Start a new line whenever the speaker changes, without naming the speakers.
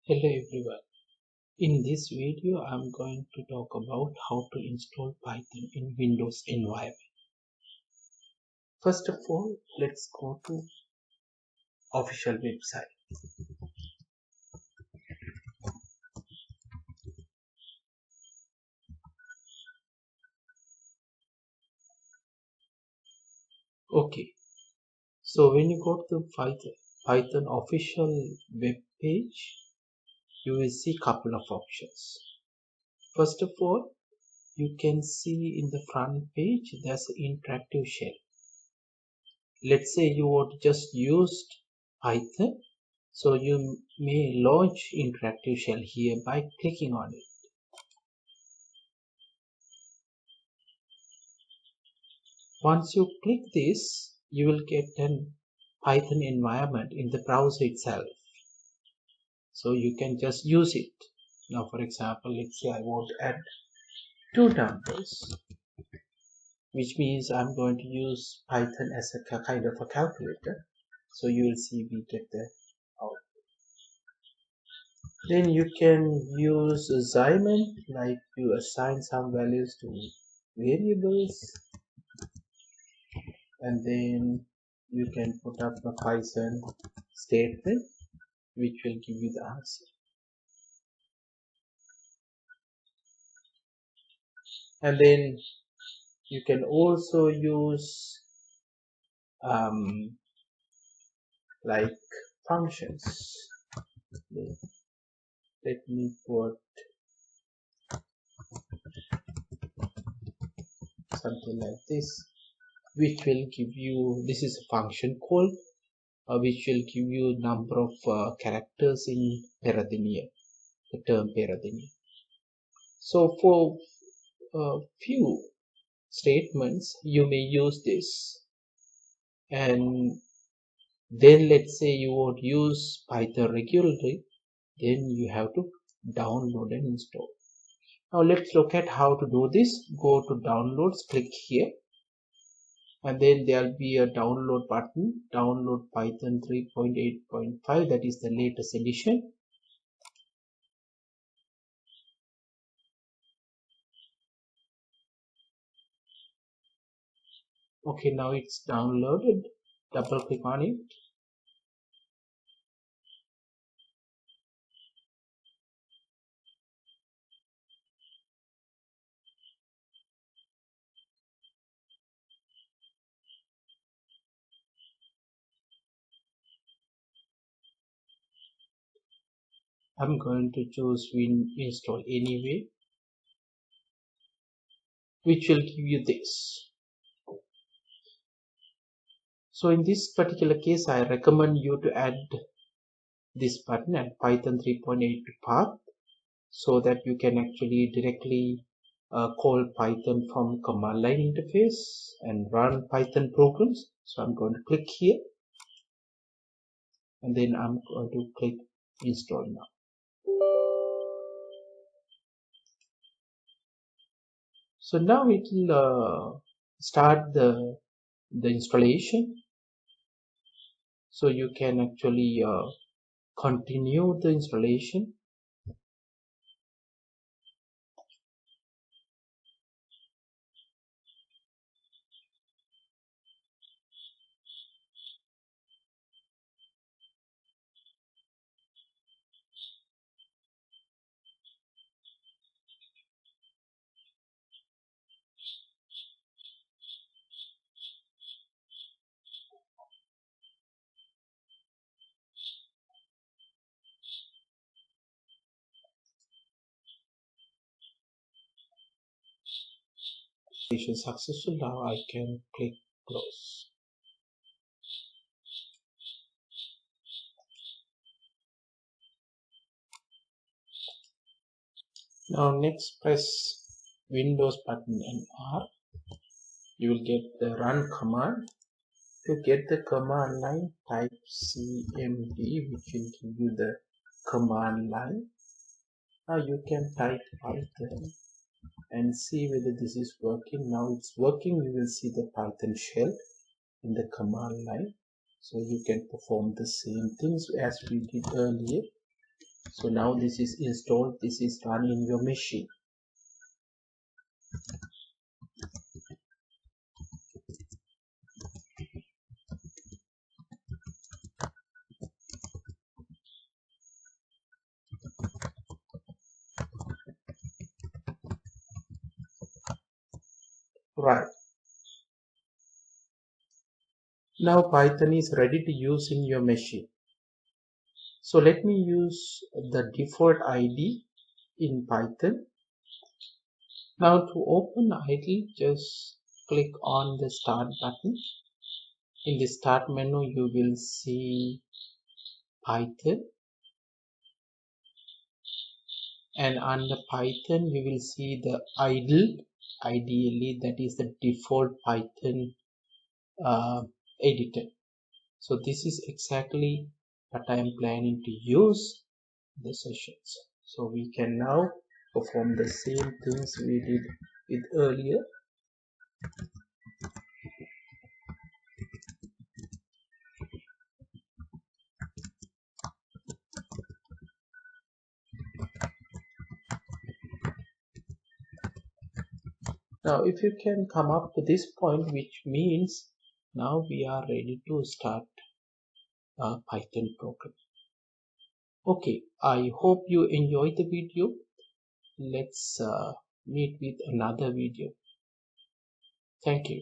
Hello everyone. In this video, I'm going to talk about how to install Python in Windows environment. First of all, let's go to official website. Okay, so when you go to Python official web page, you will see couple of options. First of all, you can see in the front page there's an interactive shell. Let's say you would just use Python, so you may launch interactive shell here by clicking on it. Once you click this, you will get an Python environment in the browser itself. So you can just use it. Now, for example, let's say I want to add two numbers, which means I'm going to use Python as a kind of a calculator. So you will see we get the output. Then you can use assignment, like you assign some values to variables, and then you can put up a Python statement which will give you the answer. And then you can also use like functions. Let me put something like this, which will give you, this is a function call, which will give you number of characters in Peradeniya, the term Peradeniya. So for few statements, you may use this. And then let's say you won't use Python regularly, then you have to download and install. Now let's look at how to do this. Go to downloads, click here, and then there'll be a download button. Download Python 3.8.5, that is the latest edition. Okay, now it's downloaded. Double click on it. I'm going to choose Win install anyway, which will give you this. So in this particular case, I recommend you to add this button at Python 3.8 path, so that you can actually directly call Python from command line interface and run Python programs. So I'm going to click here, and then I'm going to click install now. So now it will start the installation. So you can actually continue the installation. Successful. Now I can click close. Now next press Windows button and R. You will get the run command. To get the command line, type cmd, which will give you the command line. Now you can type Python and see whether this is working. Now it's working. We will see the Python shell in the command line. So you can perform the same things as we did earlier. So now this is installed, this is run in your machine. Right. Now Python is ready to use in your machine. So let me use the default ID in Python. Now to open idle, just click on the start button. In the start menu, you will see Python, and under Python, you will see the idle. Ideally, that is the default Python editor. So this is exactly what I am planning to use in the sessions. So we can now perform the same things we did with earlier. Now if you can come up to this point, which means now we are ready to start a Python program. Okay, I hope you enjoyed the video. Let's meet with another video. Thank you.